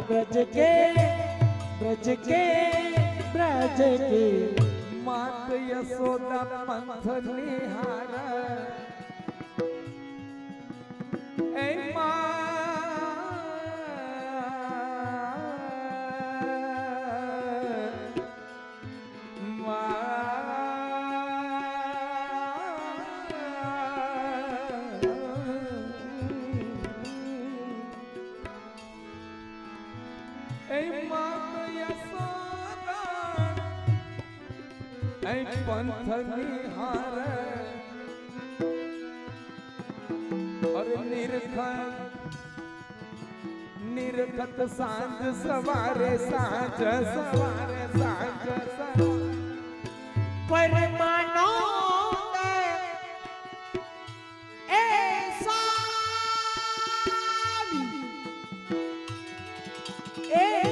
ब्रज के ब्रज के ब्रज के मात यशोदा पंथ निहार ए पंथ निहार और निरखत सांझ सवारे सांझ सवारे सांझ परमानो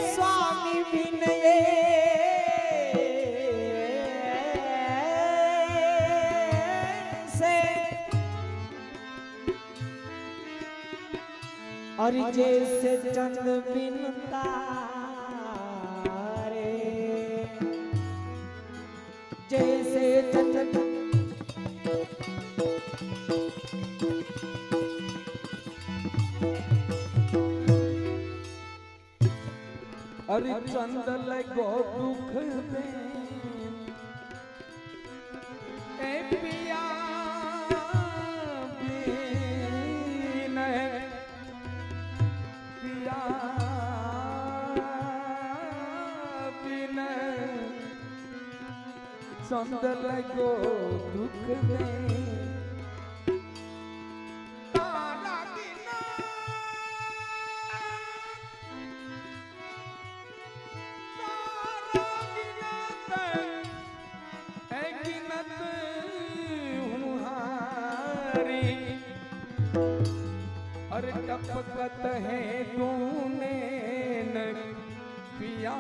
स्वामी विनय और जैसे चंद बिन तारे जैसे चंद अरे चंद लगो दुख दे ए पिया चंद लगो दुख दे तारा बिना गिनत हुहारी अरे टपकत है तूने पिया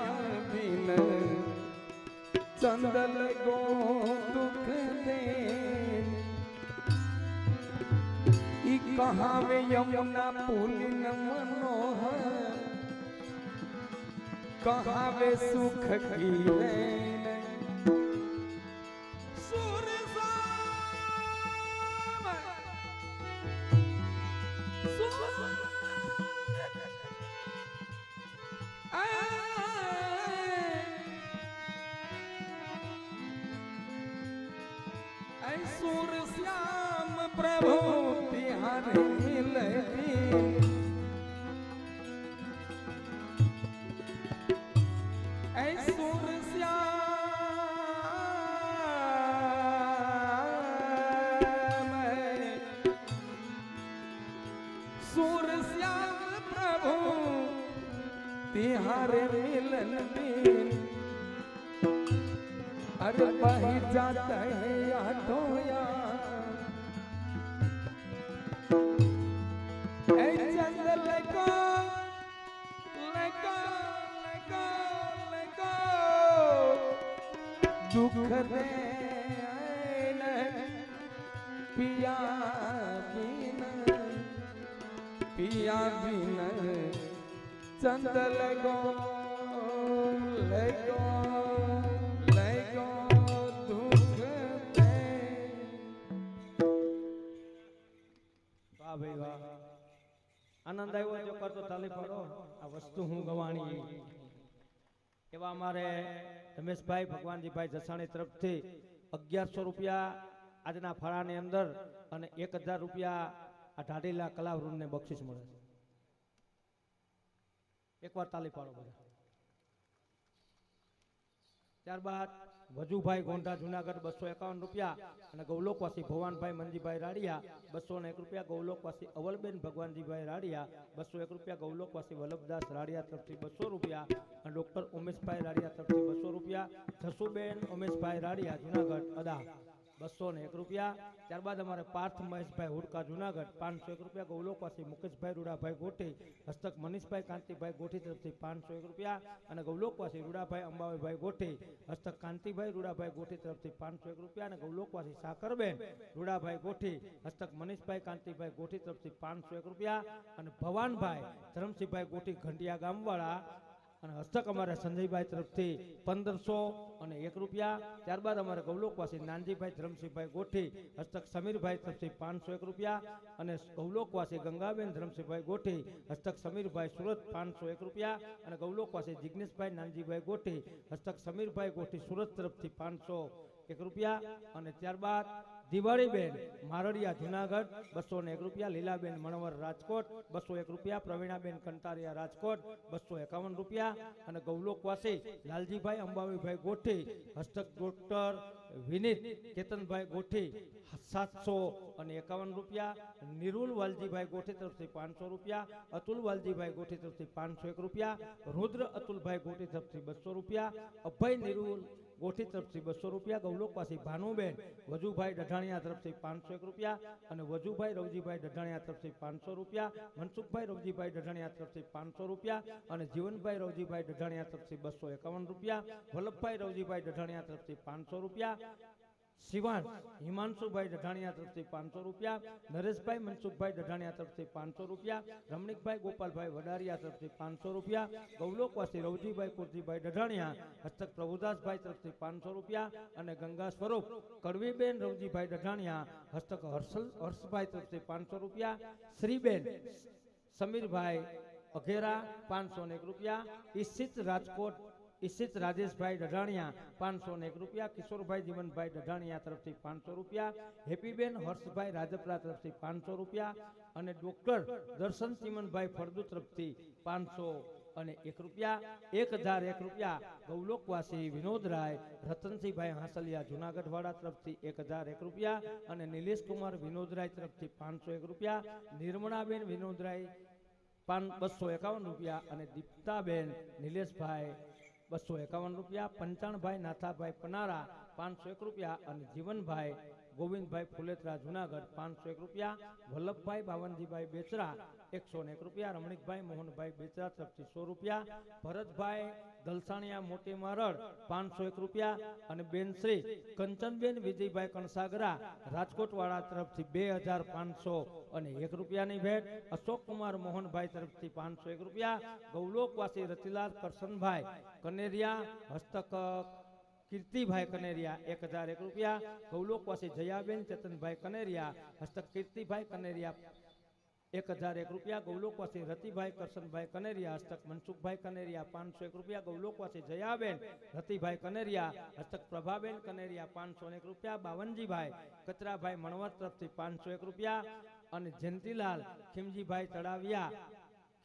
बिन चंद लगो दुख दे कहावे यमुना पुलिन मनोहर कहावे सुख की सूर श्याम प्रभु तिहारे मिले सूर श्याम सूर श्याम प्रभु तिहारे मिलन दिन अरे बह जाता है आठों चंद लगो लगो लगो लगो दुख दे पिया बिन चंद लगो लगो भाई वाह आनंद आयो जो करतो ताली पाडो आ वस्तु हूँ गवाणी एवा हमारे रमेश भाई भगवान जी भाई जसाणी तरफ थी 1100 रुपया आजना फळा ने अंदर અને 1000 रुपया आ ढाढीला कलावृंद ने बक्षिस મળે એકવાર તાલી પાડો બધા ત્યારબાદ વજુભાઈ ગોંડા જુનાગઢ 251 રૂપિયા અને ગૌલોકવાસી ભવાનભાઈ મંજીભાઈ રાડિયા 201 રૂપિયા ગૌલોકવાસી અવલબેન ભગવાનજીભાઈ રાડિયા 201 રૂપિયા ગૌલોકવાસી વલ્લભદાસ રાડિયા તરફથી 200 રૂપિયા અને ડોક્ટર ઉમેશભાઈ રાડિયા તરફથી 200 રૂપિયા જસુબેન ઉમેશભાઈ રાડિયા જુનાગઢ અદા 201 રૂપિયા. ત્યારબાદ અમારે પાર્થ મહેશભાઈ હુડકા જુનાગઢ 501 રૂપિયા. ગૌલોકવાસી મુકેશભાઈ રૂડાભાઈ ગોઠી હસ્તક મનીષભાઈ કાંતિભાઈ ગોઠી તરફથી 501 રૂપિયા. અને ગૌલોકવાસી રૂડાભાઈ અંબાભાઈ ગોઠી હસ્તક કાંતિભાઈ રૂડાભાઈ ગોઠી તરફથી 501 રૂપિયા. અને ગૌલોકવાસી સાકરબેન રૂડાભાઈ ગોઠી હસ્તક મનીષભાઈ કાંતિભાઈ ગોઠી તરફથી 501 રૂપિયા. અને ભવાનભાઈ ધરમસિંહભાઈ ગોઠી ઘંટિયા ગામવાળા અને હસ્તક અમારે સંજયભાઈ તરફથી 1501 રૂપિયા. ત્યારબાદ અમારે ગૌલોકવાસી નાનજીભાઈ ધરમસિંહભાઈ ગોઠી હસ્તક સમીરભાઈ તરફથી 501 રૂપિયા. અને ગૌલોકવાસી ગંગાબેન ધરમસિંહભાઈ ગોઠી હસ્તક સમીરભાઈ સુરત 501 રૂપિયા. અને ગૌલોકવાસી જિગ્નેશભાઈ નાનજીભાઈ ગોઠી હસ્તક સમીરભાઈ ગોઠી સુરત તરફથી 501 રૂપિયા. અને ત્યારબાદ દિવાળીબેન મારડિયા જુનાગઢ 201 રૂપિયા. લીલાબેન મણવર રાજકોટ 201 રૂપિયા. પ્રવીણાબેન કંટારિયા રાજકોટ 251 રૂપિયા. અને ગૌલોકવાસી લાલજીભાઈ અંબાવીભાઈ ગોઠી હસ્તક ડોક્ટર વિનીત કેતનભાઈ ગોઠી 751 રૂપિયા. નિરુલ વાલજીભાઈ ગોઠી તરફથી 500 રૂપિયા. અતુલ વાલજીભાઈ ગોઠી તરફથી 501 રૂપિયા. રુદ્ર અતુલભાઈ ગોઠી તરફથી 200 રૂપિયા. અભય નિરુલ ગોઠી તરફથી 200 રૂપિયા. ગૌલોકવાસી ભાનુબેન વજુભાઈ ડઢાણિયા તરફથી 501 રૂપિયા. અને વજુભાઈ રવજીભાઈ ડઢાણિયા તરફથી 500 રૂપિયા. મનસુખભાઈ રવજીભાઈ ડઢાણિયા તરફથી 500 રૂપિયા. અને જીવનભાઈ રવજીભાઈ ડઢાણિયા તરફથી 251 રૂપિયા. વલ્લભભાઈ રવજીભાઈ ડઢાણિયા તરફથી 500 રૂપિયા. શિવાન હિમાંશુભાઈ ડઢાણિયા તરફથી 500 રૂપિયા. નરેશભાઈ મનસુખભાઈ ડઢાણિયા તરફથી 500 રૂપિયા. રમણીકભાઈ ગોપાલભાઈ વડારિયા તરફથી 500 રૂપિયા. ગૌલોકવાસી રવજીભાઈ કુરજીભાઈ ડઢાણિયા હસ્તક પ્રભુદાસભાઈ તરફથી 500 રૂપિયા. અને ગંગા સ્વરૂપ કડવીબેન રવજીભાઈ ડઢાણિયા હસ્તક હર્ષભાઈ તરફથી 500 રૂપિયા. શ્રીબેન સમીરભાઈ અઘેરા 501 રૂપિયા. ઈશિત રાજકોટ ઈશિત રાજેશભાઈ ડઢાણિયા 501 રૂપિયા. કિશોરભાઈ જીવનભાઈ ડઢાણિયા તરફથી 500 રૂપિયા. હેપીબેન હર્ષભાઈ રાજપરા તરફથી 500 રૂપિયા. અને ડોક્ટર દર્શન ચીમનભાઈ ફળદુ તરફથી 501 રૂપિયા. 1001 રૂપિયા ગૌલોકવાસી વિનોદરાય રતનસિંહભાઈ હાંસલિયા જુનાગઢ વાળા તરફથી 1001 રૂપિયા. અને નિલેશકુમાર વિનોદરાય તરફથી 501 રૂપિયા. નિર્મળાબેન વિનોદરાય 251 રૂપિયા. અને દીપ્તાબેન નિલેશભાઈ 251 રૂપિયા. પંચાણભાઈ નાથાભાઈ પનારા 501 રૂપિયા. અને જીવનભાઈ ગોવિંદભાઈ ફુલેતરા જુનાગઢ 501 રૂપિયા. વલ્લભભાઈ બાવનજીભાઈ બેચરા 101 રૂપિયા. રમણીકભાઈ મોહનભાઈ બેચરા તરફથી 100 રૂપિયા. ભરતભાઈ દલસાણિયા મોટી મારડ 501 રૂપિયા. અને બેનશ્રી કંચનબેન વિજયભાઈ કણસાગરા રાજકોટ વાળા તરફથી 2501 રૂપિયાની ભેટ. અશોકકુમાર મોહનભાઈ તરફથી 501 રૂપિયા. ગૌલોકવાસી રતિલાલ કરશનભાઈ કનેરિયા હસ્તક કીર્તિભાઈ કનેરિયા 1001 રૂપિયા. ગૌલોકવાસી જયાબેન ચેતનભાઈ કનેરિયા હસ્તક કીર્તિભાઈ કનેરિયા 1001 રૂપિયા. ગૌલોકવાસી રતિભાઈ કરશનભાઈ કનેરિયા હસ્તક મનસુખભાઈ કનેરિયા 501 રૂપિયા. ગૌલોકવાસી જયાબેન રતિભાઈ કનેરિયા હસ્તક પ્રભાબેન કનેરિયા 501 રૂપિયા. બાવનજીભાઈ કચરાભાઈ મણવર તરફથી 501 રૂપિયા. અને જયંતિલાલ ખીમજીભાઈ તળાવિયા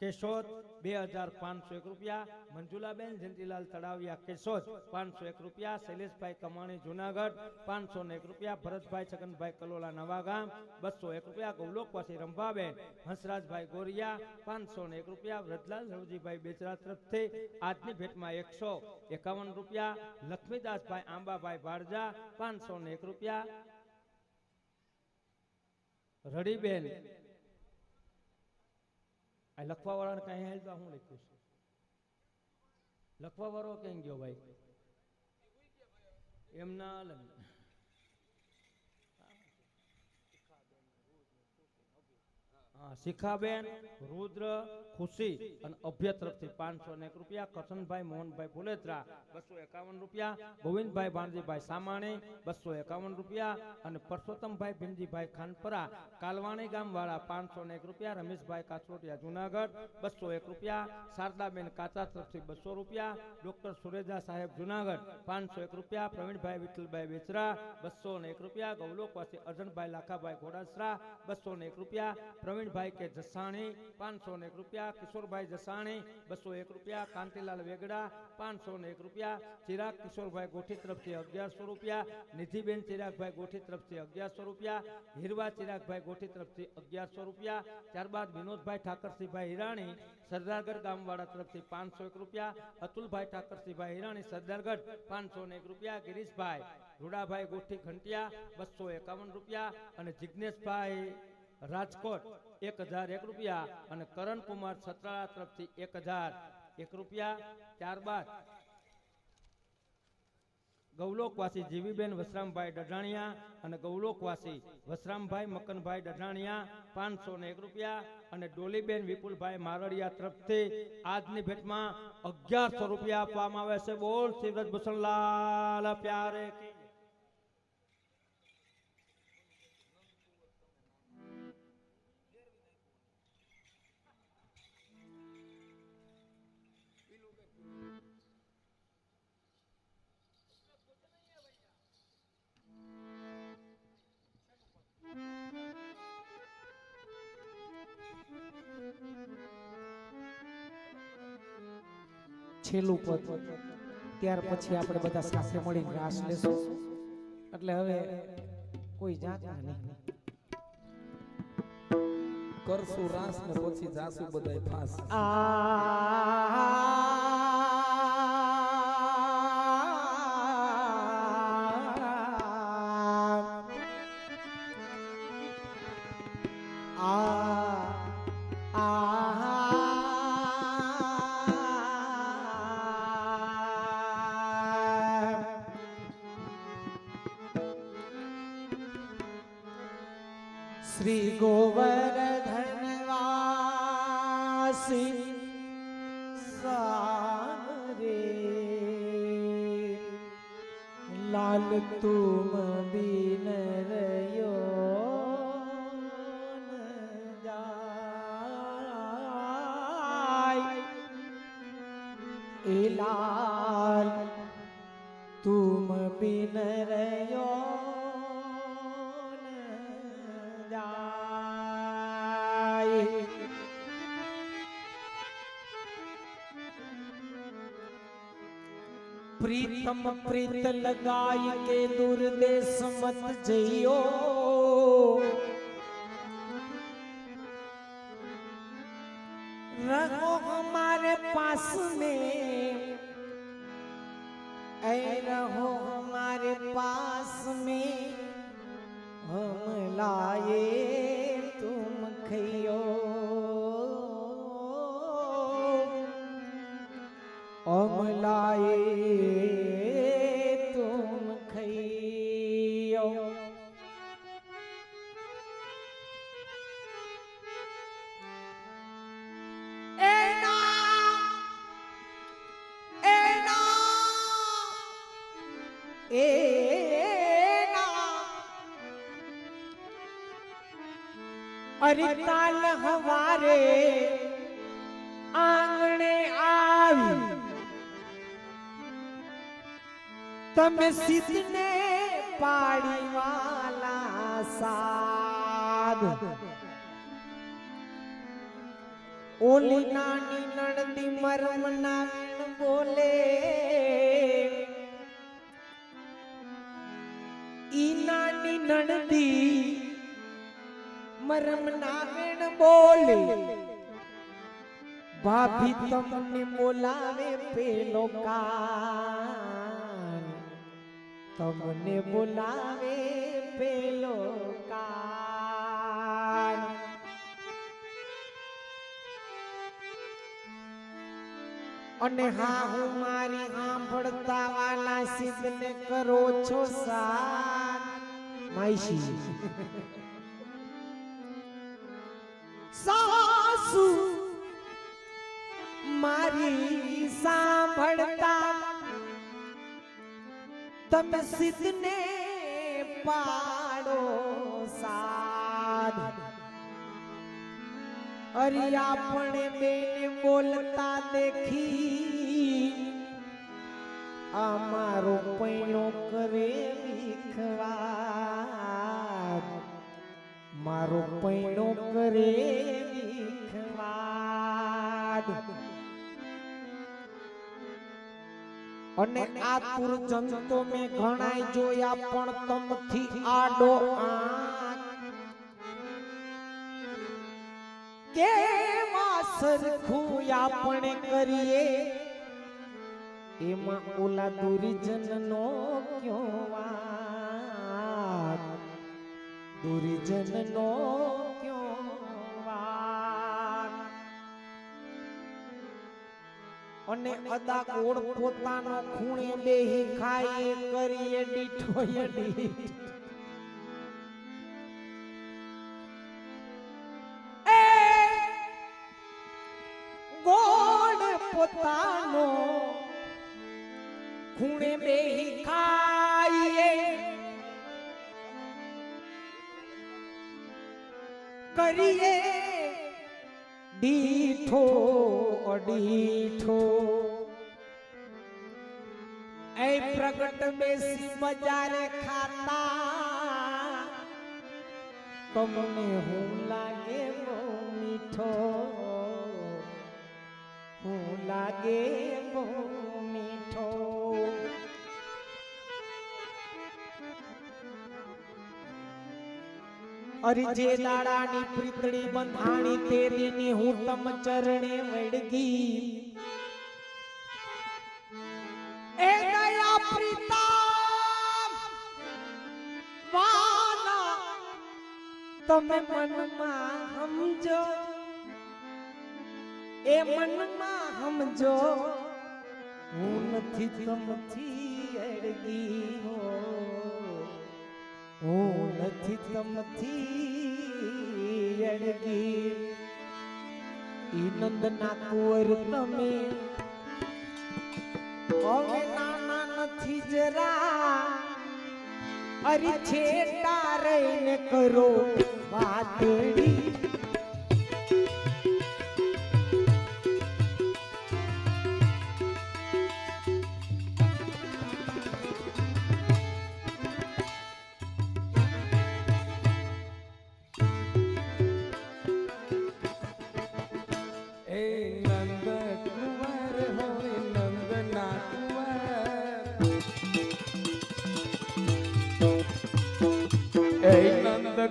કેશોદ 2501 રૂપિયા. મંજુલાબેન જયંતિલાલ તળાવિયા કેશોદ 501 રૂપિયા. શૈલેષભાઈ કમાણી જુનાગઢ 501 રૂપિયા. ભરતભાઈ છગનભાઈ કલોલા નવાગામ 201 રૂપિયા. ગૌલોકવાસી રંભાબેન હંસરાજભાઈ ગોરિયા 501 રૂપિયા. વ્રજલાલ રવજીભાઈ બેચરા તરફથી આજની ભેટમાં 151 રૂપિયા. લક્ષ્મીદાસભાઈ આંબાભાઈ ભાડજા 501 રૂપિયા. રડીબેન આ લખવા વાળાને કઈ હેલ તો હું લખ્યું છે લખવા વાળો કઈ ગયો ભાઈ એમના શિખાબેન રુદ્ર ખુશી અને અભ્ય તરફથી 501 રૂપિયા. કરશનભાઈ મોહનભાઈ ફુલેત્રા 251 રૂપિયા. ગોવિંદભાઈ ભાણજીભાઈ સામાણી 251 રૂપિયા. અને પરસોત્તમભાઈ ભીમજીભાઈ ખાનપરા કાલવાણી ગામ વાળા 501 રૂપિયા. રમેશભાઈ કાચરોટિયા જુનાગઢ 201 રૂપિયા. શારદાબેન કાચા તરફથી 200 રૂપિયા. ડોક્ટર સુરેજા સાહેબ જુનાગઢ 501 રૂપિયા. પ્રવીણભાઈ વિઠ્ઠલભાઈ બેચરા 201 રૂપિયા. ગૌલોકવાસી અર્જનભાઈ લાખાભાઈ ઘોડાસરા 201 રૂપિયા. પ્રવીણભાઈ કે જસાણી 501 રૂપિયા. કિશોરભાઈ જસાણી 201 રૂપિયા. કાંતિલાલ વેગડા 501 રૂપિયા. ચિરાગ કિશોરભાઈ ગોઠી તરફથી 1100 રૂપિયા. નિધિબેન ચિરાગભાઈ ગોઠી તરફથી 1100 રૂપિયા. હીરવા ચિરાગભાઈ ગોઠી તરફથી 1100 રૂપિયા. ત્યારબાદ વિનોદભાઈ ઠાકરસિંહભાઈ હિરાણી સરદારગઢ ગામવાળા તરફથી 501 રૂપિયા. અતુલભાઈ ઠાકરસિંહભાઈ હિરાણી સરદારગઢ 501 રૂપિયા. ગિરીશભાઈ રૂડાભાઈ ગોઠી ખંટિયા 251 રૂપિયા અને જિગ્નેશભાઈ રાજકોટ 1001 રૂપિયા અને કરણકુમાર સતરાળા તરફથી 1001 રૂપિયા. ત્યારબાદ ગૌલોકવાસી જીવીબેન વસરામભાઈ ડઢાણિયા અને ગૌલોકવાસી વસરામભાઈ મકનભાઈ ડઢાણિયા 501 રૂપિયા અને ડોલીબેન વિપુલભાઈ મારડિયા તરફથી આજની ભેટમાં 1100 રૂપિયા આપવામાં આવે છે. બોલ શિવરાજ ભૂષણલાલ પ્યારે કી. છેલ્લું પદ ત્યાર પછી આપણે બધા સાથે મળીને રાસ લેશું. એટલે હવે કોઈ જાતના નહીં. કરશું રાસ ને પછી જાસુ બધાય ફાસ. શ્રી ગોવર્ધનવાસી સારે લાલ તુમ બિન રયો ન જાય એ લાલ તુમ બિન રયો प्रीतम प्रीत लगाई के दूर देश मत जइयो रहो हमारे पास में ऐ रहो हमारे पास में हम लाए तुम खइयो हम लाए तुम खइयो. अरे काल हमारे आंगणे आवी तमे सीधने पाड़ी वाला साध ओली नानी नणदी मरम नागण बोले ई नानी नणदी मरम नागण बोले भाभी तमने बोलावे पेलो कान तमने बोलावे पेलो कान. અને હા હું મારી સાંભળતા વાલા સિદ્ધને કરો છો સાથ માઈશી સાસુ મારી સાંભળતા તમે સિદ્ધને પાડો સાધ. अरे आपने बेने बोलता देखी अमारो पैणो करे विखवाद मारो पैणो करे विखवाद. અને આતુર જંતો મે ઘણાય જોયા પણ તમથી આડો આંખ કેવા સરખું આપણે કરીએ એમાં ઓલા દુર્જનનો ક્યો વા દુર્જનનો ક્યો વાર અને અદા કોડ પોતાનો ખૂણે બેહી ખાય કરીએ દીઠો યડી એ ગોડ પોતાનો ખૂણે બેહી ખાય કરીએ દીઠો અડીઠો એ પ્રગટ બેસી બજારે ખાતા તમને હું લાગે બહુ મીઠો હું લાગે બહુ મીઠો અરે જે દાડાની પ્રીતડી બંધાણી તે દિની હું તમ ચરણે વળગી એ દયા પ્રીતમ વાલા તમે મનમાં સમજો એ મનમાં સમજો હું નથી તમથી અડગી હો હું નથી તમથી અડગી ઈ નંદના કુંવર તમે હવે નાના નથી જરા અરે છેટા રહીને કરો વાતડી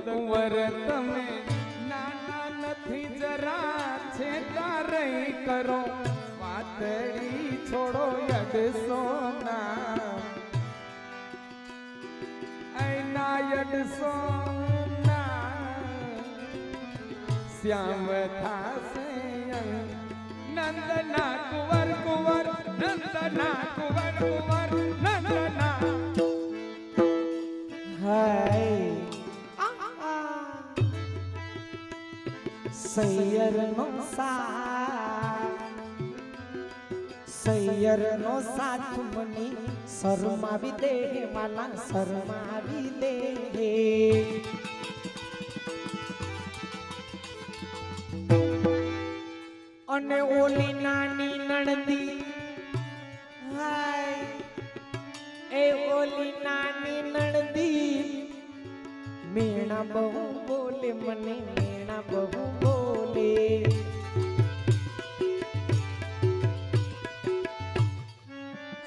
કુંવર તમે નાના નથી જરા છેટા રહી કરો વાતડી છોડો યડસો ના એના યડસો ના શ્યામ થાશે નંદના કુંવર કુંવર નંદના કુંવર કુંવર નંદના હાય સૈયરનો સાથ મની શરમાવી દે વાલા શરમાવી દે અને ઓલી નાની નણદી હાય એ ઓલી નાની નણદી મેણા બહુ બોલે મને મેણા બહુ બોલે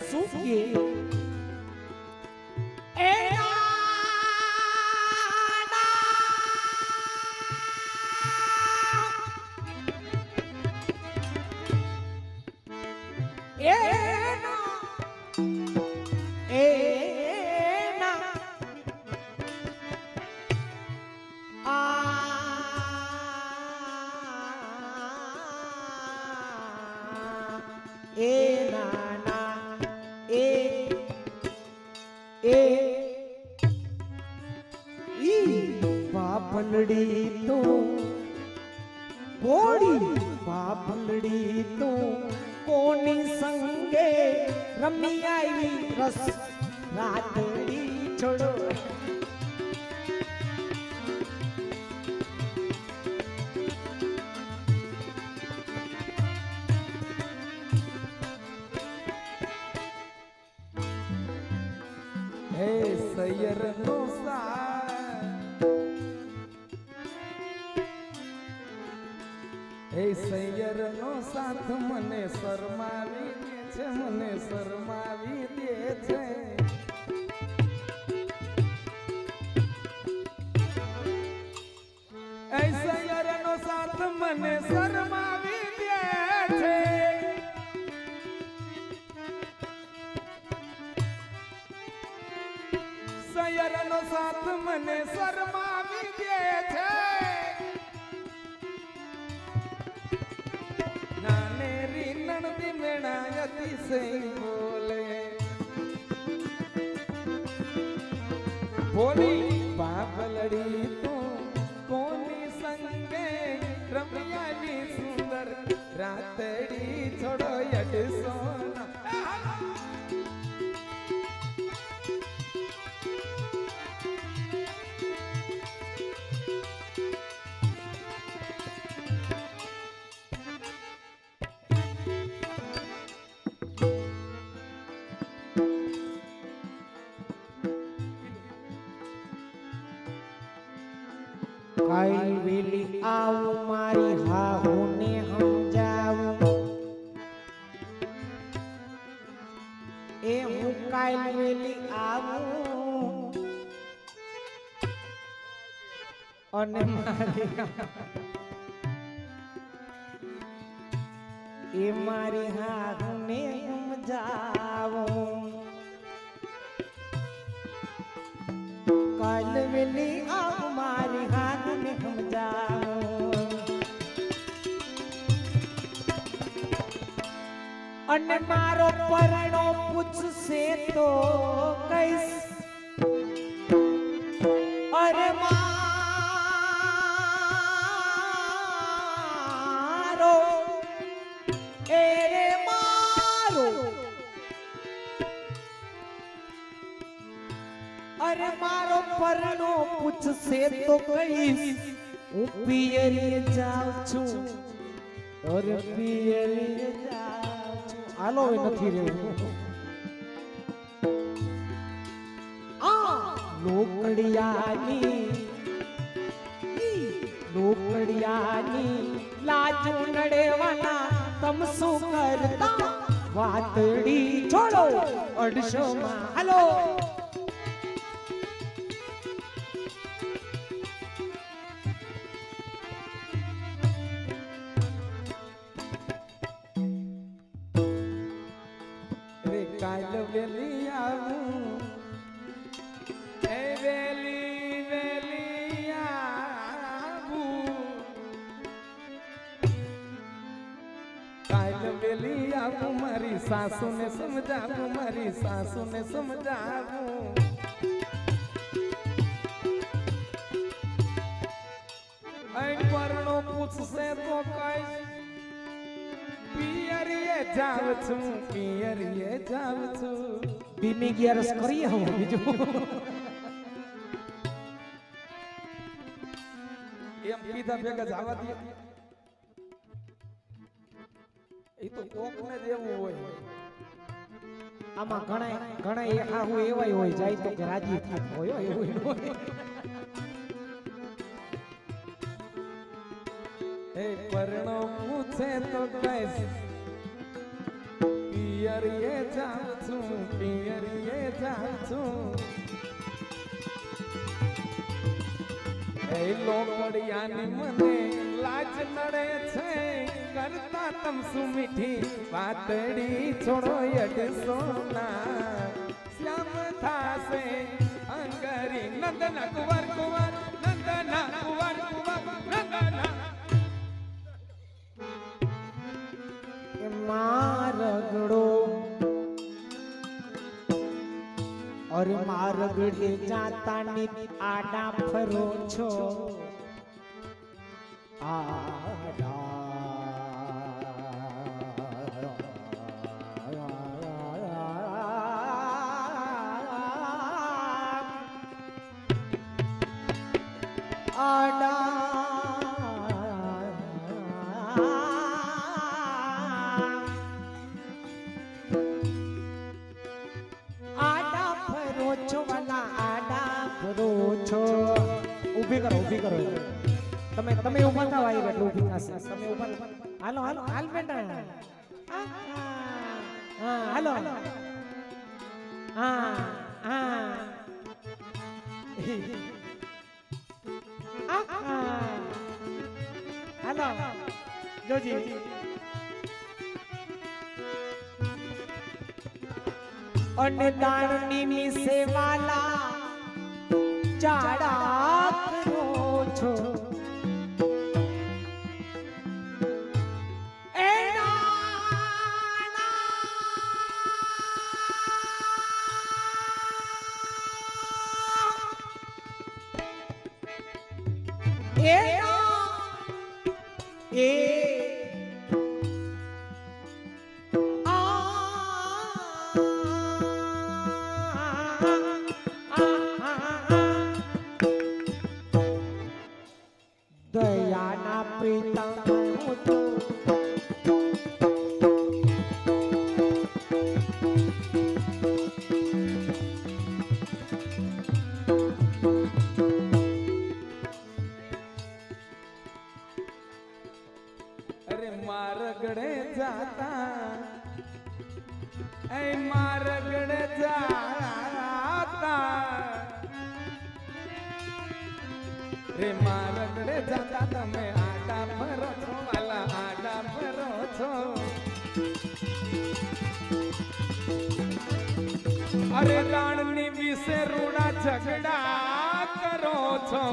શું કે એ બાપલડી તો બોડી બાપલડી તો કોની સંગે રમી આવી રસ રાતડી છોડો હે સૈયરનો સાથ હે સૈયરનો સાથ મને શરમાવી દે છે મને શરમાવી દે છે એ સૈયરનો સાથ મને શરમાવી દે છે સૈયરનો સાથ મને શરમાવી છે નાનેરી નણદી મેણા અતિશય બોલે બોલી પાપલડી તો કોની સંગે રમ્યાની સુંદર રાતડી છોડો યડસો કાલ વેલી આવું મારી હાહુને સમજાવું એ હું કાલ વેલી આવું અને મારી હાહુને સમજાવું કાલ વેલી આવું મારી હાહુને સમજાવું અને મારો પરણો પૂછશે તો કઈશ અરે મારો એ રે મારો અરે મારો પરણો પૂછશે તો કઈશ હું પિયરીએ જાઉં છું અરે પિયરીએ જાઉં છું હાલો એ નથી રહેવું આ લોકડિયાની લાજુ નડેવાના તમ શું કરતા વાતડી છોડો 800 માં હાલો કાલ વેલી આવું એ વેલી વેલી આવું કાલ વેલી આવું મારી સાસુને સમજાવું મારી સાસુને સમજાવું અહીં પરણો પૂછશે તો કઈ પિયરીએ જાવ છું પિયરીએ જાવ છું બીમી ગિયારસ કરીએ હું બીજું એમ કીધા ભેગા જવા દે એ તો કોકને જ એવું હોય આમાં ઘણા એ હાહુ એવાય હોય જાય તો કે રાજી થતો હોય એવું ન હોય એ પરણો પૂછે તો કઈશ પિયરીએ જાઉં છું પિયરીએ જાઉં છું એ લોકડિયાની મને લાજ નડે છે કરતા તમ શું મીઠી વાતડી છોડો 800 ના શ્યામ થાશે અંગરી નંદન કુંવર કુંવર નંદના કુંવર કુંવર નંદના મારગડો અરે મારગડે જાતાની આડા ફરો છો આડા ઊભી કરો તમે ઊભા થાવ આવી એટલે ઊભી થશે તમે ઊભા હાલો હાલ બેટા હા હાલો હાલો જોજી અને દાણની મીસે વાલા ચાડા કરો છો છો એ દયાના પ્રીતમ હું તો अरे मारगड़े जाता ऐ मारगड़े जाता रे मारगड़े जाता तमे आडा भरो छो वाला आडा भरो छो अरे राणनी विશે रूड़ा झगड़ा करो छो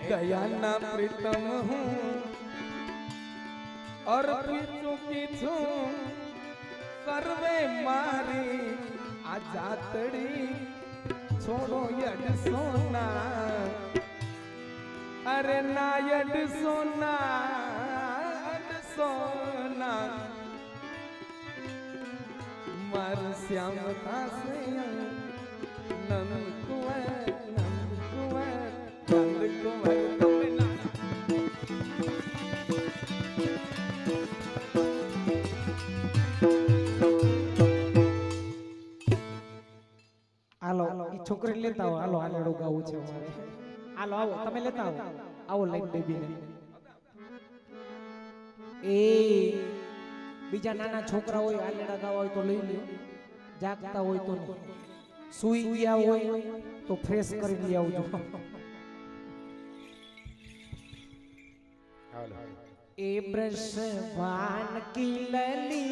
दयाना प्रीतम हूँ और चुकी छू सर्वे मारी आ जातड़ी छोड़ो यड सोना अरे ना यड सोना यड सोना मर श्याम दासे नंद कुंवर नंद कुंवर नंद कुंवर હાલો ઈ છોકરી લેતા આવો હાલો હાલો ગાવું છે અમારે હાલો આવો તમે લેતા આવો આવો લઈને બેબીને એ બીજા નાના છોકરા હોય આલેડા ગાવા હોય તો લઈ લ્યો જાગતા હોય તો સુઈ ગયા હોય તો ફ્રેશ કરી લઈ આવજો ए वृषभान की लली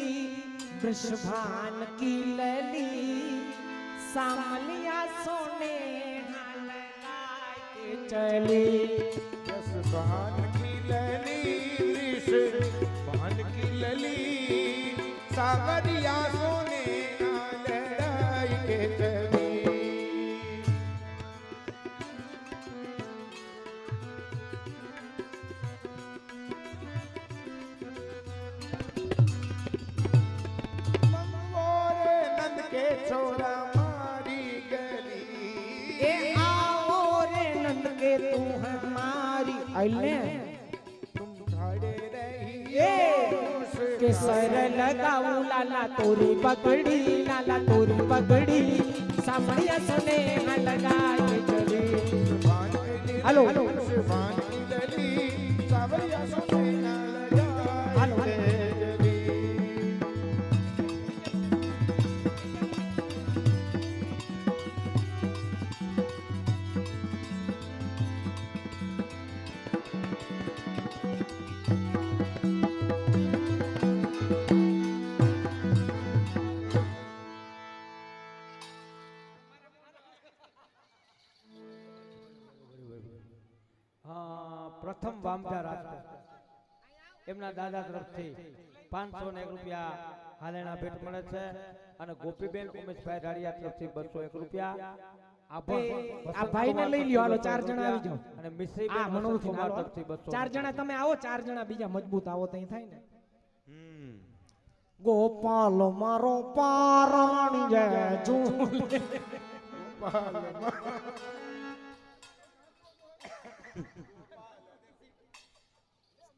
वृषभान की लली सामलिया सोने हाल के चली वृषभान की लली वृषभान की लली सावरिया सोने लड़ाई के चली छोरा मारी गली ए आओ रे नंद के तू हमारी अल्ले तुम खड़े रही ए के सर लगाऊ लाला तोरी पगड़ी लाला तोरी पगड़ी सामड़िया सुने न लगा के चले हेलो वृषभान की लली सावरिया सोने न लगा के चली પ્રથમ વામજા રાજકોટ એમના દાદા તરફથી 501 રૂપિયા હાલેણા ભેટ મળે છે અને ગોપીબેન ઉમેશભાઈ રાડિયા તરફથી 201 રૂપિયા આ ભાઈને લઈ લ્યો હાલો ચાર જણા આવી જાઓ અને મિશ્રીબેન મનોજ કુમાર તરફથી 200 ચાર જણા તમે આવો ચાર જણા બીજા મજબૂત આવો તઈ થાય ને ગોપાલ મારો પારણી જય ઝૂલે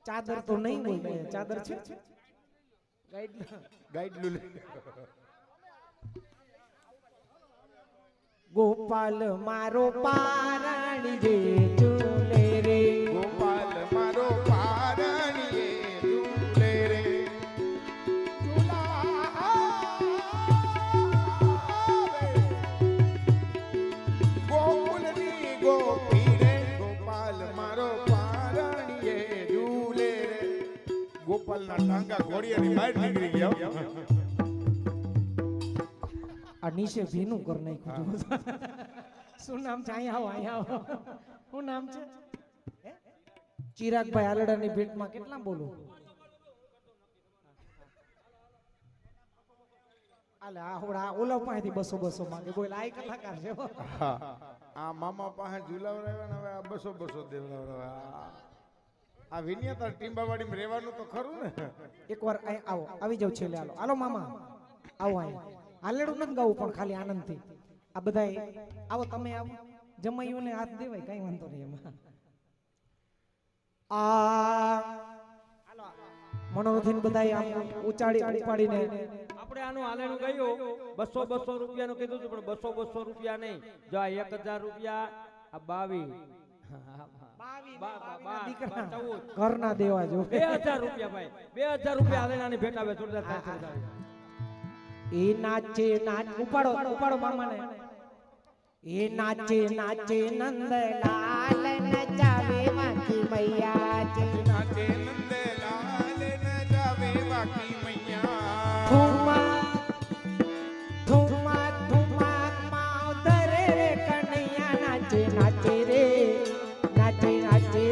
ચાદર તો નહીં હોય ચાદર છે ગાઈડ લુલે ગોપાલ મારો પારણી જય ઝૂલે રે ગોપાલ મારો પારણી ઝૂલે રે ના ટાંગા ઘોડિયાની બહાર નીકળી ગયા આ નીચે ભીનું કર નાખ્યું જો. શું નામ છે? અહીંયા આવો. શું નામ છે? ચિરાગભાઈ આલડાની ભેટમાં કેટલા બોલું? આલે આવડા ઓલા પાસેથી 200 માંગે. બોલ આ કલાકાર છે હો. આ મામા પાસે ઝુલાવરાવ્યા ને હવે આ 200 દેવરાવ્યા આ વિનિયતા ટીંબાવાડીમાં રહેવાનું તો ખરું ને એકવાર અહીં આવો, આવી જાવ છેલ્લે. હાલો મામા આવો. અહીંયા હાલેડું નથી ગાવું પણ ખાલી આનંદથી. આ બધાય આવો, તમે આવો. જમાઈઓને હાથ દેવાય, કઈ વાંધો નહીં એમાં. આ મનોરથીન બધાય આમ ઉપાડીને આપણે આનું હાલેનું ગયું 200 રૂપિયાનું કીધું હતું પણ 200 રૂપિયા નહીં. જો આ 1000 રૂપિયા, આ 22 ઘરના દેવા જો. 2000 રૂપિયા ભાઈ, 2000 રૂપિયા હાલેનાની ભેટ આવે. જોરદાર થાય. એ નાચે ઉપાડો મામાને. એ નાચે નંદલાલ નચાવે વાકી મૈયાજી. નાચે નંદલાલ નચાવે વાકી મૈયા. ઠુમા માવતર રે કનૈયા. નાચે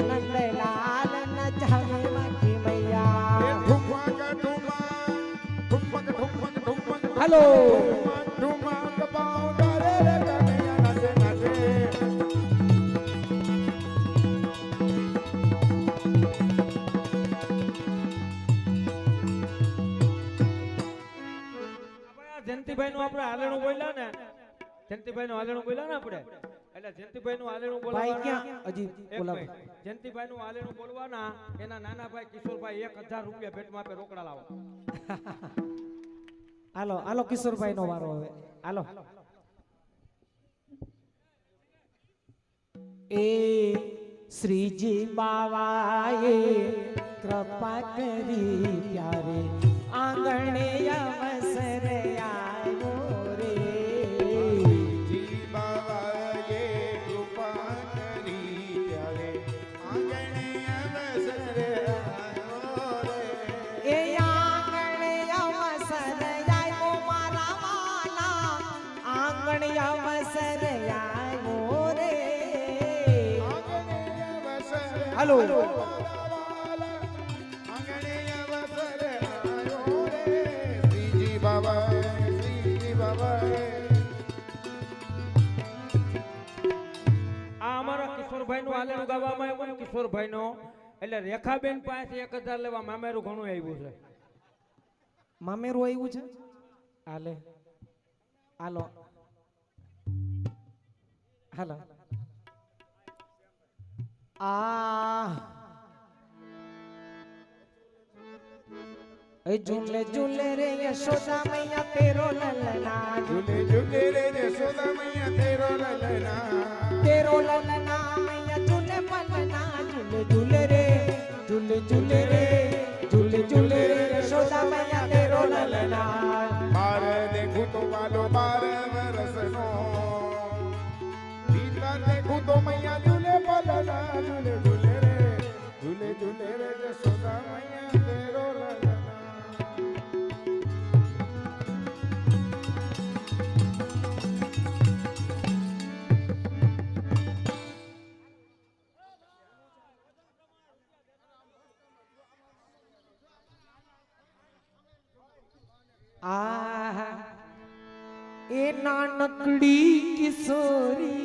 નંદલાલ નચાવે વાકી મૈયા. હલો જયંતિભાઈ નું આપણે હાલેણું બોલ્યા ને, આપણે એટલે જયંતિભાઈ નું હાલેણું ભાઈ બોલવાના. ક્યાં હજી બોલા જયંતિભાઈ નું હાલેણું બોલવાના. એના નાના ભાઈ કિશોરભાઈ 1000 રૂપિયા ભેટમાં આપે. રોકડા લાવો. હાલો કિશોરભાઈ નો વારો હવે. હાલો. એ શ્રીજી બાવાએ કૃપા કરી ત્યારે આંગણે અવસર આવ્યો રે. જી બાવાએ કૃપા કરી ત્યારે આંગણે અવસર આવ્યો રે. એ આંગણે અવસર આવ્યો મારા વાલા. આંગણે અવસર આવ્યો રે. હાલો કિશોરભાઈ નું હાલેણું ગાવામાં આવ્યું ને કિશોરભાઈ નો, એટલે રેખાબેન પાસે 1000 લેવા મામેરું ઘણું આવ્યું છે. મામેરું આવ્યું છે. હાલો झूले रे यशोदा मैया तेरो ललना. झूले रे यशोदा मैया तेरो ललना. मैया झूले पलना. झूले रे यशोदा मैया तेरो ललना. बार देखूं तो वालो 12 वर्षनो. भीतर देखूं तो मैया झूले पलना. झूले रे यशोदा मैया तेरो ललना. ए नानकड़ी किशोरी.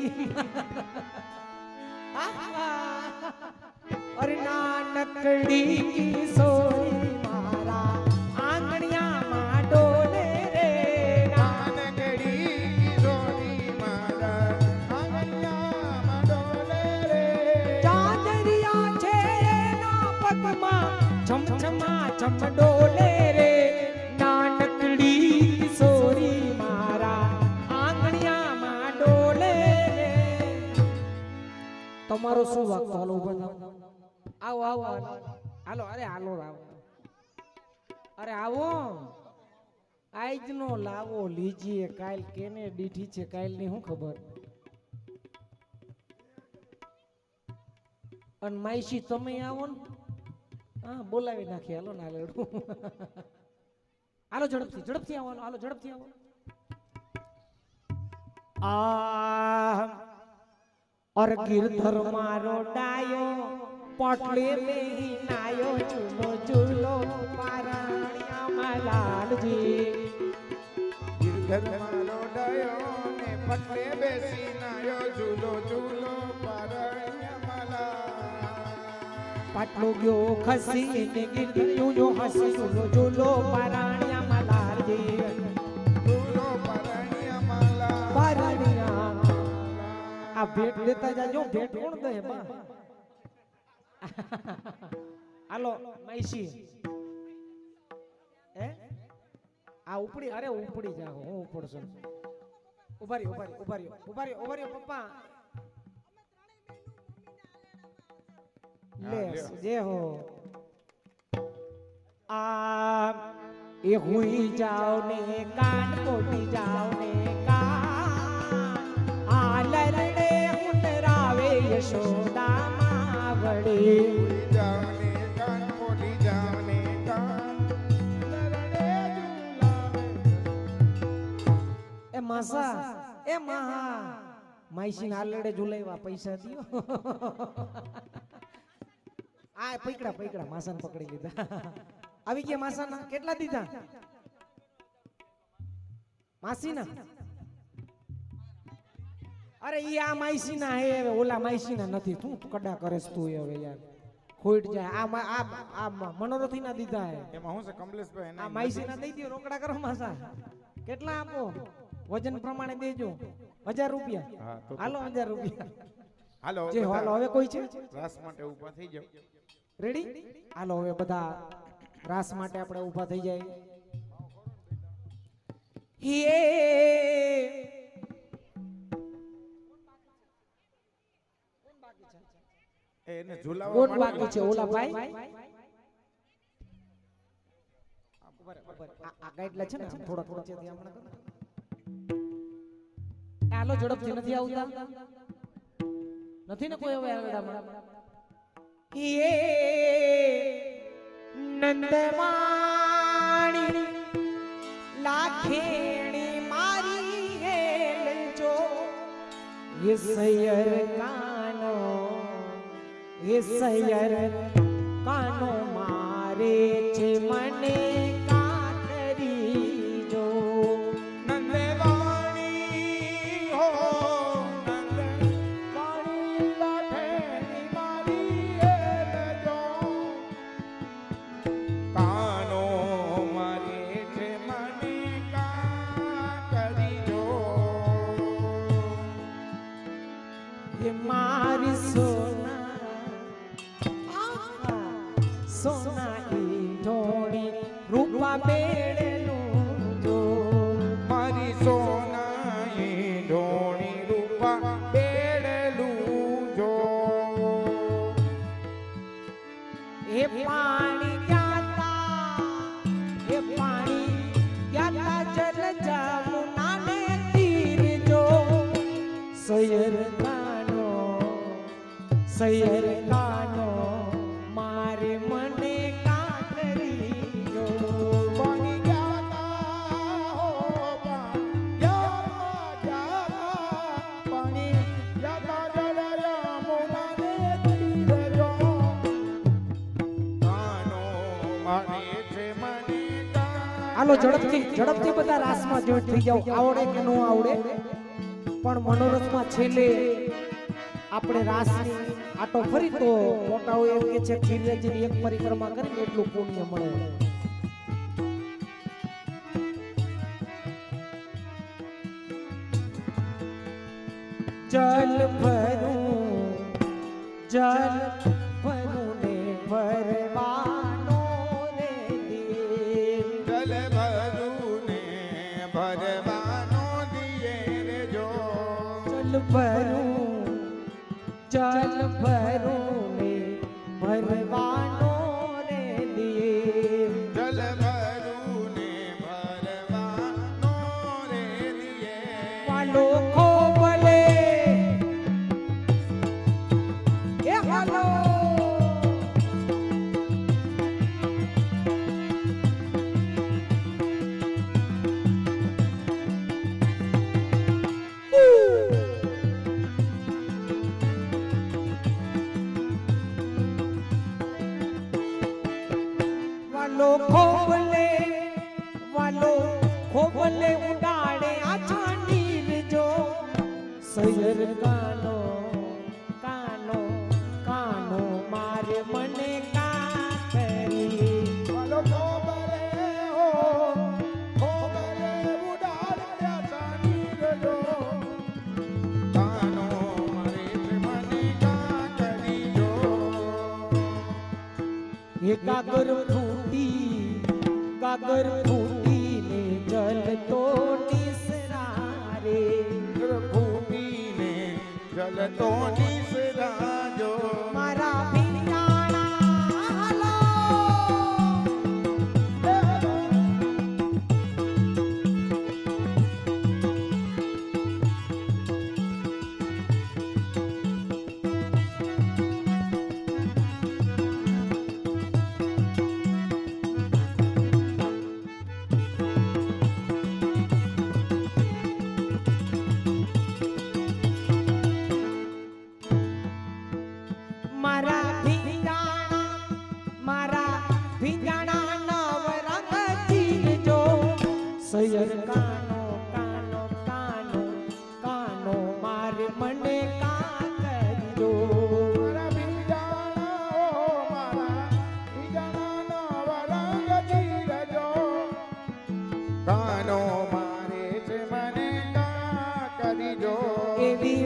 और नानकड़ी किशोरी मारा आंगणिया માં ડોલે રે. નાનકડી કિશોરી મારા આંગણિયામાં ડોલે રે. ચાંદરિયા છે એના પગમાં છમછમા છમ ડોલે રે. નાનકડી કિશોરી મારા આંગણિયામાં ડોલે રે. તમારો શું વાગતો? હાલો ઉભા થાઓ. આવો હાલો. અરે આવો. આજ નો લાવો લીજીએ. કાલ કેને દીઠી છે કાલ ની શું ખબર. અને માઈશી તમે આવો ને હા બોલાવી નાખી હાલો ના લેડું હાલો ઝડપથી આવો હાલો ઝડપથી આવો और गिरधर मारो डायो पोटले बेही नायो झूलो झूलो पाराणिया मलाल जी गिरधर मारो डायो ने पटले बेसी नायो झूलो झूलो पाराणिया मला पाटलो गयो खसी ने गिरधर यो हसी झूलो झूलो पाराणिया मलाल जी झूलो पाराणिया मला पाराणिया आ भेट देता जाજો भेट कोण દે બા હાલો મૈસી હે આ ઉપડી અરે ઉપડી જાઓ હું ઉપડશું ઉભા રહ્યો પપ્પા લે જે હો આ એ હુઈ જાઓ ને કાન કોટી જાઓ ને કાન આ લરડે ઉતરાવે યશોદા માવડે જાવને કાન મોડી જાવને કાન લરડે ઝુલાવે એ માસા એ મહા માઈસી ના લડે ઝુલાવ્યા પૈસા દિયો આ પકડા માસાને પકડી લીધા આવી ગયા માસાના કેટલા દીધા માસીના અરે ઈ આ માઈસીના હે હવે ઓલા માઈસીના નથી તું કડા કરેસ તું હવે યાર ખોટ જાય આ મનોરથી ના દીધા હે એમાં હું છે કમલેશભાઈ આ માઈસીના દઈ દયો રોકડા કરો માસા કેટલા આપો વજન પ્રમાણે દેજો 1000 રૂપિયા હા તો હાલો 1000 રૂપિયા હાલો જે હાલો હવે કોઈ છે રાસ માટે ઊભા થઈ જાવ રેડી હાલો હવે બધા રાસ માટે આપણે ઊભા થઈ જાય એને ઝુલાવવા કોણ માટે બાકી છે ઓલા ભાઈ આ ગાઈડલા છે ને થોડા વચ્ચેથી હમણાં કરો હાલો ઝડપથી નથી આવતા નથી ને કોઈ હવે આગળ હે નંદવાણી લાખેણી મારી હેલજો ये सैयर कानो मारे छे मने काकरी जो નંદવાણી હો નંદવાણી લાખેની મારી એલજો કાનો મારે છે મને કા કરી જો ये मारी सोना सोना ढोणी रूपा बेड़ेલું જો મારી સોનાઈ ઢોણી રૂપા બેડલું જો એ પાણી ગ્યાતા જલ જમુનાને તીર જો સૈયર કાનો મારે મને કાકરી જો પાણી જાતા હો પાણી જાતા જલ યમુનાને તીર જો કાનો મારે છે મને હાલો ઝડપથી બધા રાસમાં જોઈન્ટ થઈ જાવ આવડે કે ન આવડે પણ મનોરથમાં છેલ્લે આપણે રાસની આટો ફરી તો મોટાઓ એમ કે છે ખીરજીની એક પરિક્રમા કરીને એટલું પુણ્ય મળે જલ ભરું ને ભરવાનો રે દેવ જલ ભરું ને ભરવાનો દિયે જો જલ ભરું ને ભરવાનો રે દેવ જલ ભરું ને ભરવાનો રે દિયે વાલો ખોબલે એ હાલો વાલો ખોબલે ઉડાડે આછા નીર જો સૈયર કાનો કાનો કાનો મારે મને કા કરી વાલો ખોબલે હો ખોબલે ઉડાડ્યા ચાની રજો કાનો મારે મને કા કરી જો એ કાગર ફૂટીને જલ તો નિસરારે ફૂટીને જલતો નિસરાજો મારા ભીંડાણા હાલો સૈયર કાનો કાનો કાનો કાનો મારે મને કા કરજો મારા બીજાના વરંગ જીરજો કાનો મારે છે મને કા કરીજો એવી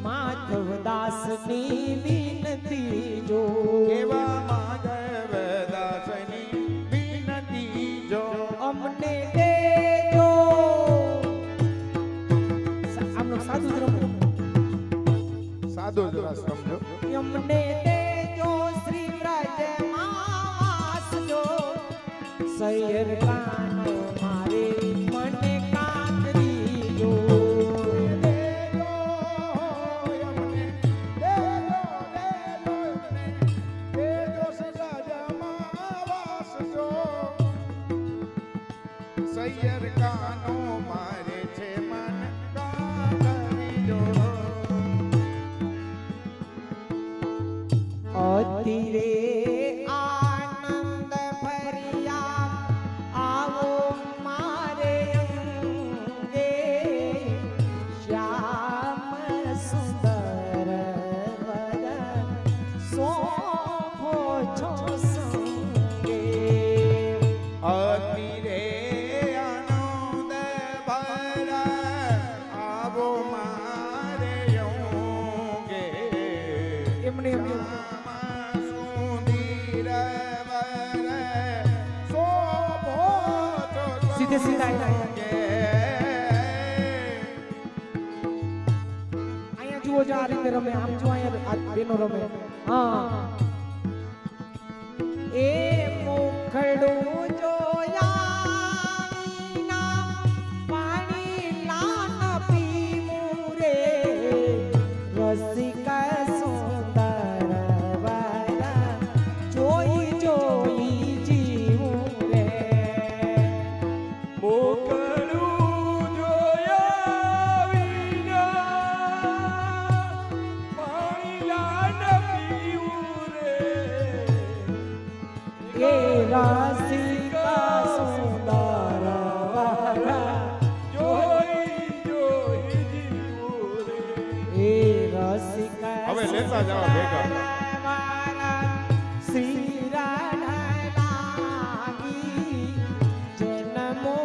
માધવ દાસની વિનતી જો એવા માધવ દાસની વિનતી જો અમને દેજો આમનો સાધુ ધર્મ સાદો જરા સમજો અમને દેજો શ્રી વ્રજમાં વાસજો સૈયર કાનો મારે મને કાતરીજો સૈયર કાનો મારે છે મન કાતરીજો અતિરે આનંદ ભર્યા આવો મારે અંગે શ્યામ સુંદર વર શોભો છો સંગે અતિરે આનંદ ભરા આવો મારે યોગે એમને એમને સીધે સીધા અહીંયા જુઓ જો આ રીતે રમે આમ જો અહીંયા આ બેનો રમે હા એ મુખડું જોયા વિના પાણી લાન પીવું રે રસિક સુંદર વર જોઈ જોઈ જીવું રે મોકળું જોયા વિના પાણી લાડ પીવું રે એ રસિક સુંદર વર જોઈ જોઈ જીવું રે એ રસિક હવે લેતા જાઓ ભેગા. શ્રી રાધાલાગી જન્મો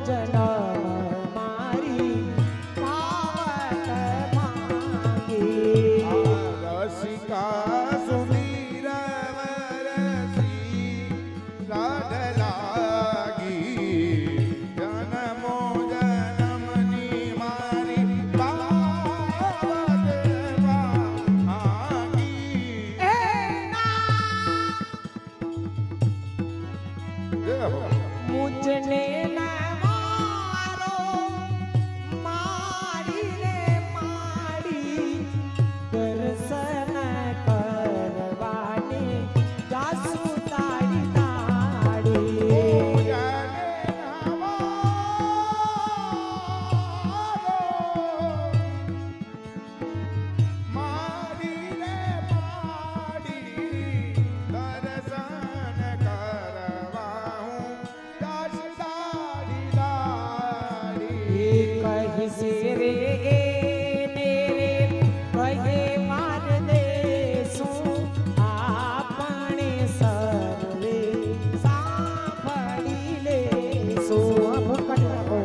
જન્મ મારી પાવત માંગી રસિકા સુધીર વરસી રાધ લાગી જન્મો જન્મની મારી પાવત માંગી એ ના મુજને નવારો મારી રે મારી દર્શન કરવાને જાસુ તાળી તાળી મારી રે માડી દર્શન કરવા શું ભૂકટ રાખો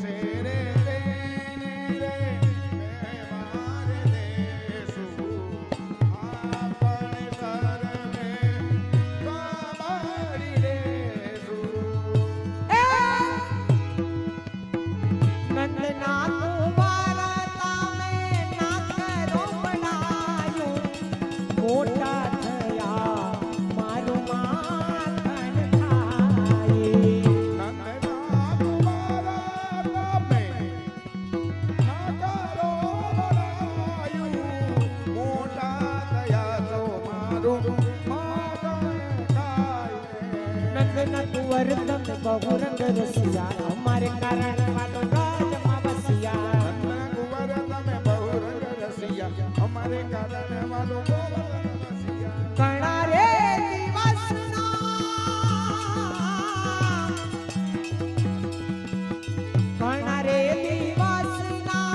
શેરે દેને રે વ્યવહાર દેશું આપણે સરને કાબાડી દેશું નંદના કુમાર તમે ના કરો બનાયું મોટા થયા મારું માખણ ખાય નંદના કુમારા તમે ના કરો બનાયું મોટા થયા તો મારું માગણ થાય નંદના કુંવર તમે બહુ રંગ રસિયા અમારે કારણ વાલો રાજમાં બસિયા નંદના કુંવર તમે બહુ રંગ રસિયા અમારે કારણે વાલો બહુ રંગ રસિયા કણા રે દિવસના કણા રે દિવસના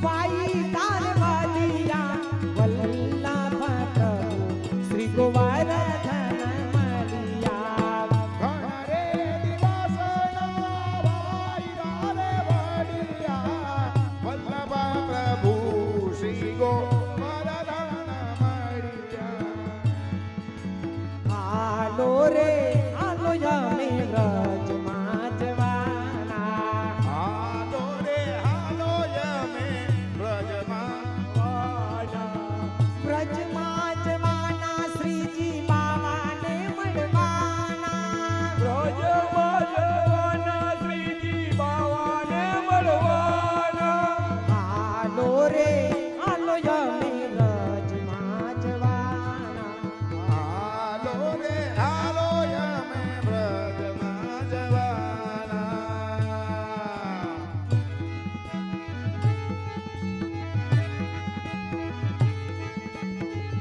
વાઈ તાર વાલિયા વલ્લભ પ્રભુ શ્રી ગોવર્ધન મલિયા ઘરે દિવસના વાયરા રે વાડિયા વલ્લભ પ્રભુ શ્રી ગોવર્ધન મળ્યા હાલો રે હાલો યમે વ્રજમાં જવાના હાલો રે હાલો યમે બ્રજમાં વ્રજમાં જવાના શ્રીજી બાવાને મળવાના હાલો રે હાલો યમે વ્રજમાં જવાના હાલો રે હાલો યમે બ્રજમાં જવાના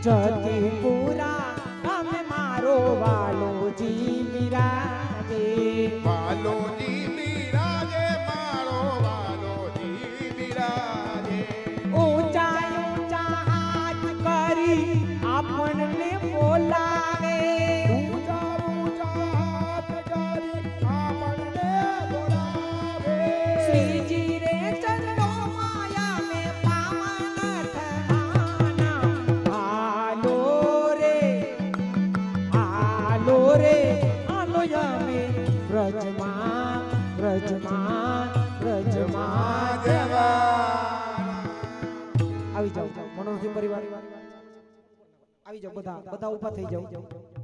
જતીપુરા અમે મારો વાલોજી બિરાજે વાલોજી બિરાજે મારો વાલોજી બિરાજે ઊંચા ઊંચા હાથ કરી આપણને બોલાવે ઊંચા ઊંચા હાથ કરી આપણને બોલાવે શ્રીજી રે ચરણો માયા મે પાવન થવાના હાલો રે હાલો યમે વ્રજમાં વ્રજમાં વ્રજમાં આવી જાઓ મનોરથી પરિવાર આવી જાઓ બધા ઊભા થઈ જાઓ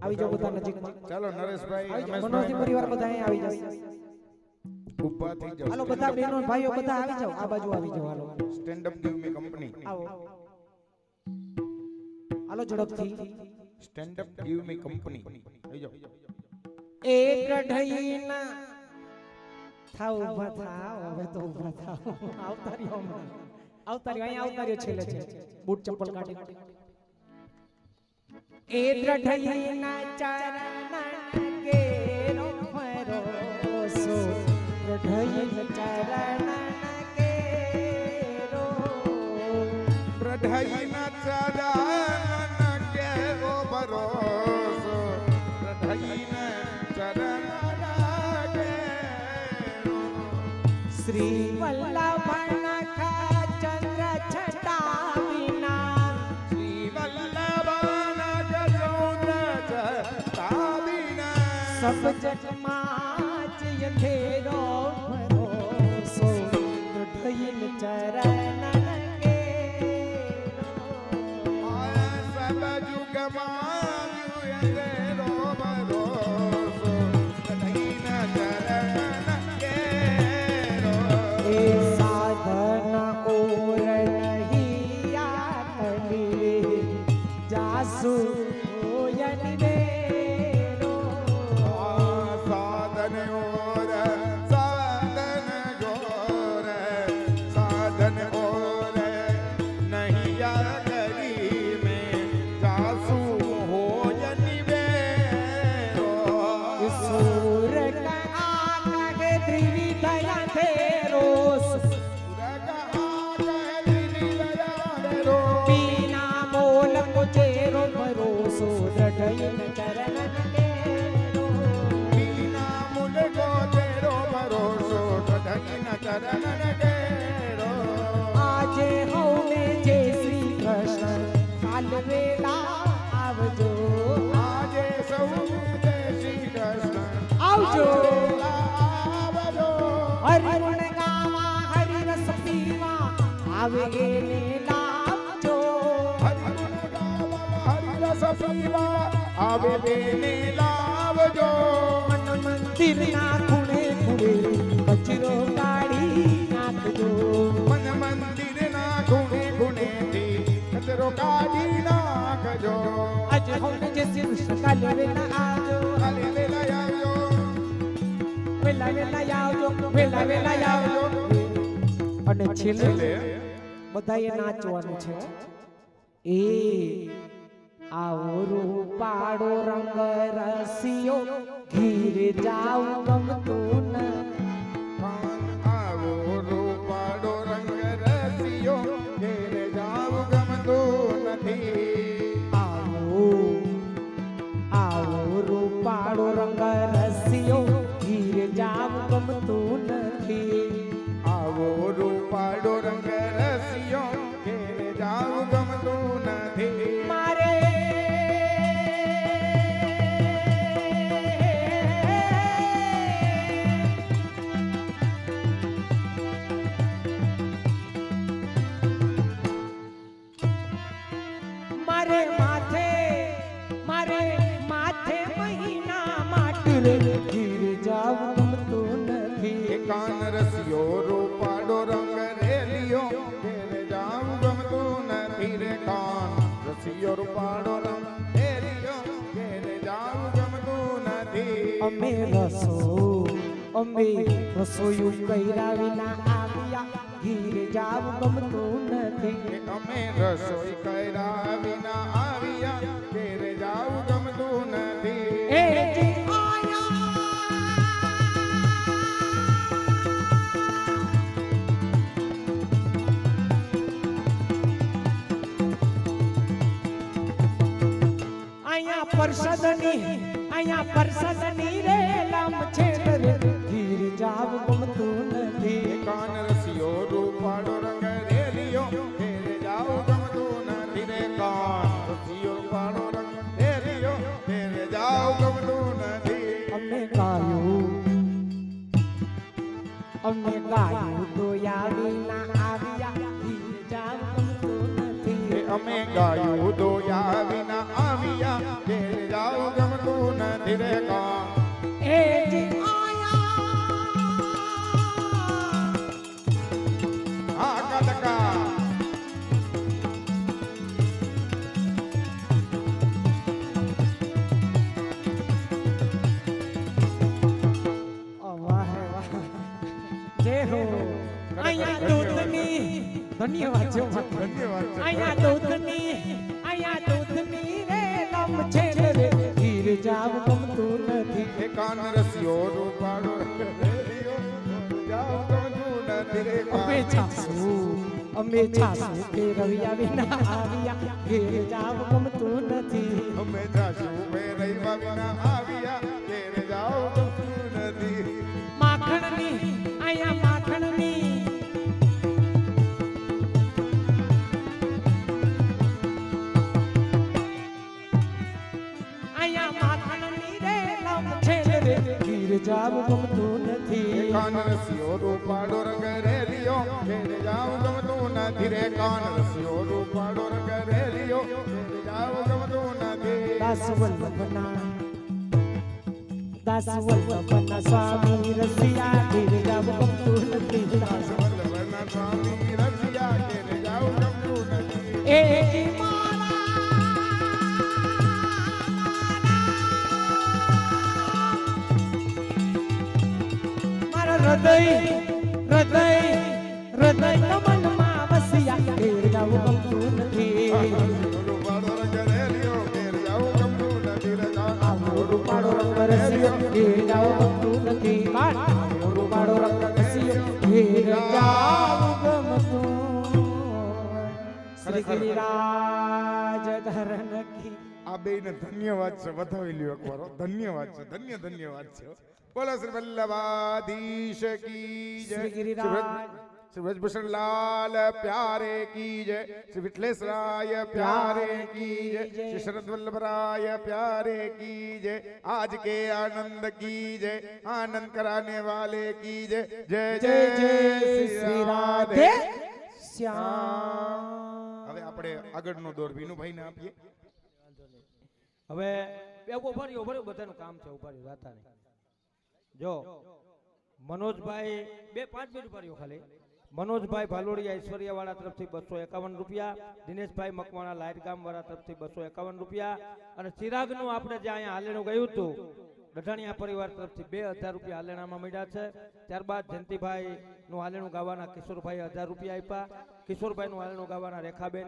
આવી જાઓ બધા નજીક ચાલો નરેશભાઈ મનોરથી રમેશભાઈ પરિવાર બધા અહીં આવી જાઓ ઊભા થઈ જાઓ હાલો બધા બહેનો ભાઈઓ બધા આવી જાઓ આ બાજુ આવી જાઓ હાલો stand up give me company આવો હાલો ઝડપથી stand up give me company આવી જાઓ એ કઢઈના થાવ ઊભા થાવ હવે તો ઊભા થાવ આવતાર્યો હમણાં આવતાર્યો અહીં આવતાર્યો છેલ્લે છે બૂટ ચપ્પલ કાઢી એ દ્રઢઈના ચરણ કેરો ભરોસો દ્રઢઈના ચરણ કેરો પ્રઢઈના ચરણ કેવો ભરોસો પ્રઢઈના ચરણ કેવો શ્રી વલ્લભ ખા ચંદ્ર છટા વિના શ્રી વલ્લભના ચૌદ્ર તાબિના સબ જગમાં જ અંધેરો ભરોસો દૃઢઈન ચરણ કેરો સબ જુગમાં અંધેરો ભરોસો પ્રઢઈના ચરણ કેરો એ સાધન ઓર નહીં આતલી જાસુ હોયન વેરો સાધન ઓર સાધન જોર સાધન ઓર નહીં કરી મેં જાસુ હોય નિવેરો સૂર કા કહે ત્રિવિધયા થેરો પીના મોલ કો ચેરો ભરોસો દ્રઢઈન ચરણ કેરો બીના મુલકો તેરો હરિગુણ ગાવા હરિરસ પીવા આવે એને લાવજો હરિગુણ ગાવા હરિરસ પીવા આવે બેને લાવજો મન મંદિર ના ખૂણે ખૂણે કચરો કાઢી નાખજો મન મંદિર ના ખૂણે ખૂણેથી કચરો કાઢી નાખજો આજ હોને જે શિવ કાલે વેલા આવજો કાલે વેલા આવજો વેલા વેલા આવજો વેલા વેલા આવજો અને છેલ્લે બધાએ નાચવાનું છે એ આવો રૂપાળો રંગ રસિયો ઘીરે જાવ ગમતું ન આવો રૂપાળો રંગ રસિયો ઘેરે જાવ ગમતું નથી આવો આવો રૂપાળો રંગ રસિયો ઘીરે જાવ ગમતું નથી આવો રૂપાળો રંગ રસિયો ઘેરે જાવ ગમતું નથી મારે મારે માથે મહિના માટરે ઘીર જાવ ગમતું નથી કાન રસિયો રૂપાળો રંગ રેલિયો ઘેરે જાવ ગમતું નથી રે કાન રસિયો રૂપાળો રંગ રેલિયો ઘેરે જાવ ગમતું નથી અમે રસોયું કર્યા વિના આવ્યા ઘીર જાવ ગમતું નથી અમે રસોઈ કર્યા વિના આવ્યા ઘેરે જાવ ગમતું નથી એ જી આયા અહીંયા પરસદની રે લામ છે રે ઘીર જાવ ગમતું નથી કાન રસિયો રૂપાળો રંગ રેલિયો ઘેરે જાવ ગમતું નથી રે કાન રસિયો રૂપાળો રંગ રેલિયો ઘેરે જાવ ગમતું નથી અમે ગાયું તો આવીના આવ્યા ઘીર જાવ ગમતું નથી અમે ગાયું દોયા વિના આવ્યા ઘેરે જાવ ગમતું નથી રે કાન એ જી આયા આ કદકા વાહ વાહ જય હો અહીંયા દૂધની ધન્યવાદ છે ધન્યવાદ છે અહીંયા દૂધની રે લમ છે રે ઘીર જાવ ગમતું નથી એ કાન રસિયો રૂપાળો રંગ રેલિયો જાવ ગમતું નથી રે અમે છાસુ કે રવિયા વિના આવ્યા ઘેર જાવ ગમતું નથી અમે જાશું બે રહીવા વિના આવ્યા ઘેરે જાવ ગમતું નથી માખણની અહીંયા માખણની રે લમ છે રે ઘીર જાવ ગમતું નથી કાન રસિયો રૂપાળો રંગ રેલિયો ઘેરે જાવ ગમતું નથી રે કાન રસિયો રૂપાળો રંગ રેલિયો ઘેરે જાવ ગમતું નથી દાસ વલ્લભના સ્વામી રસિયા ઘીર જાવ ગમતું નથી દાસ વલ્લભના સ્વામી રસિયા ઘેરે જાવ ગમતું નથી એ હૃદય કમલમાં વસિયા ઘેર જાવ ગમતું નથી રૂપાળો રંગ રેલિયો ઘેરે જાવ ગમતું નથી રે કાન રૂપાળો રંગ રસિયો ઘેર જાવ ગમતું નથી રૂપાળો રંગ રસિયો ઘેર જાવ ગમતું શ્રી ગિરિરાજ ધરણ કી આ બેયને ધન્યવાદ છે વધાવી લ્યો એકવાર હો. ધન્યવાદ છે ધન્યવાદ છે બોલો શ્રી વલ્લભાધીશ કી જય શ્રી ગિરિરાજ श्री ब्रजभूषण लाल प्यारे की जय, श्री विठलेश्वराय प्यारे की जय, श्री शरद वल्लभराय प्यारे की जय, आज के आनंद की जय, आनंद कराने वाले की जय, जय जय जय जय श्री राधे श्याम। હવે આપણે આગળનો દોર વિનુભાઈને આપીએ. હવે ઉભા રહ્યો બધાનું કામ છે, ઉભા રહ્યો જાતા નહીં. જો મનોજભાઈ 5 મિનિટ ઉભા રહ્યો ખાલી. મનોજભાઈ ભાલોડિયા ઐશ્વર્યાવાળા તરફથી 251 રૂપિયા, દિનેશભાઈ મકવાણા લાઈટ ગામ વાળા તરફથી 251 રૂપિયા, અને ચિરાગનું આપણે જે અહીંયા હાલેણું ગયું હતું ડઢાણિયા પરિવાર તરફથી 2000 રૂપિયા હાલેણામાં મળ્યા છે. ત્યારબાદ જયંતિભાઈ નું હાલેણું ગાવાના કિશોરભાઈ 1000 રૂપિયા આપ્યા, કિશોરભાઈ નું હાલેણું ગાવાના રેખાબેન